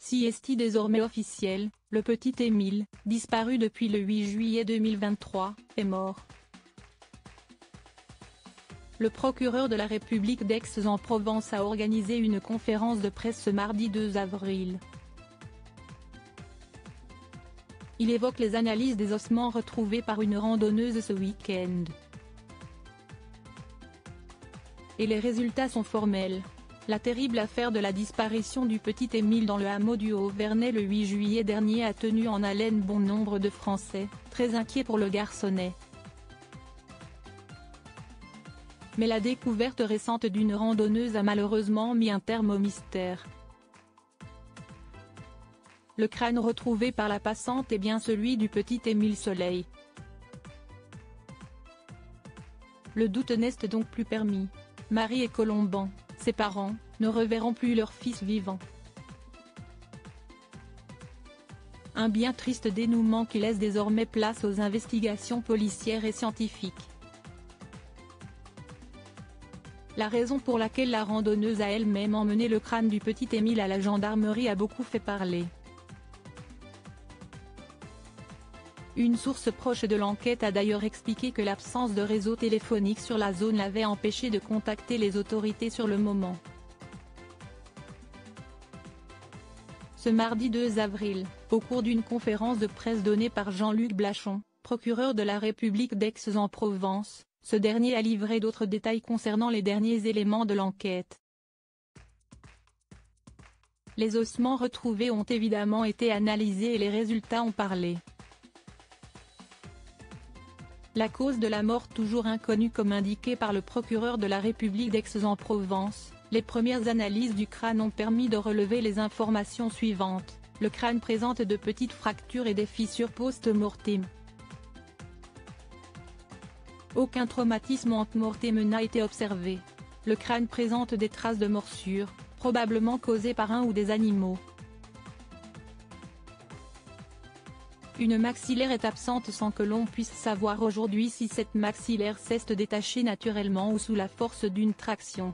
CST désormais officiel, le petit Émile, disparu depuis le 8 juillet 2023, est mort. Le procureur de la République d'Aix-en-Provence a organisé une conférence de presse ce mardi 2 avril. Il évoque les analyses des ossements retrouvés par une randonneuse ce week-end. Et les résultats sont formels. La terrible affaire de la disparition du petit Émile dans le hameau du Haut-Vernay le 8 juillet dernier a tenu en haleine bon nombre de Français, très inquiets pour le garçonnet. Mais la découverte récente d'une randonneuse a malheureusement mis un terme au mystère. Le crâne retrouvé par la passante est bien celui du petit Émile Soleil. Le doute n'est donc plus permis. Marie et Colomban, ses parents, ne reverront plus leur fils vivant. Un bien triste dénouement qui laisse désormais place aux investigations policières et scientifiques. La raison pour laquelle la randonneuse a elle-même emmené le crâne du petit Émile à la gendarmerie a beaucoup fait parler. Une source proche de l'enquête a d'ailleurs expliqué que l'absence de réseau téléphonique sur la zone l'avait empêché de contacter les autorités sur le moment. Ce mardi 2 avril, au cours d'une conférence de presse donnée par Jean-Luc Blachon, procureur de la République d'Aix-en-Provence, ce dernier a livré d'autres détails concernant les derniers éléments de l'enquête. Les ossements retrouvés ont évidemment été analysés et les résultats ont parlé. La cause de la mort toujours inconnue comme indiqué par le procureur de la République d'Aix-en-Provence, les premières analyses du crâne ont permis de relever les informations suivantes. Le crâne présente de petites fractures et des fissures post-mortem. Aucun traumatisme ant-mortem n'a été observé. Le crâne présente des traces de morsures, probablement causées par un ou des animaux. Une maxillaire est absente sans que l'on puisse savoir aujourd'hui si cette maxillaire s'est détachée naturellement ou sous la force d'une traction.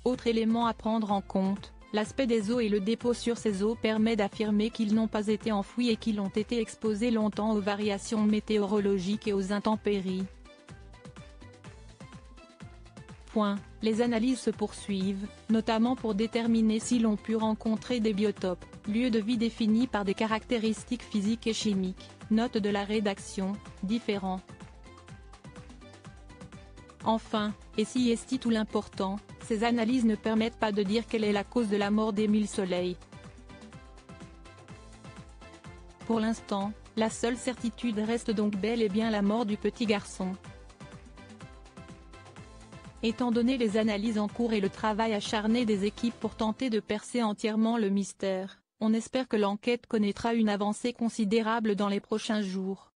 Autre élément à prendre en compte, l'aspect des os et le dépôt sur ces os permet d'affirmer qu'ils n'ont pas été enfouis et qu'ils ont été exposés longtemps aux variations météorologiques et aux intempéries. Les analyses se poursuivent, notamment pour déterminer si l'on pu rencontrer des biotopes, lieux de vie définis par des caractéristiques physiques et chimiques, note de la rédaction, différents. Enfin, et si est tout l'important, ces analyses ne permettent pas de dire quelle est la cause de la mort d'Émile Soleil. Pour l'instant, la seule certitude reste donc bel et bien la mort du petit garçon. Étant donné les analyses en cours et le travail acharné des équipes pour tenter de percer entièrement le mystère, on espère que l'enquête connaîtra une avancée considérable dans les prochains jours.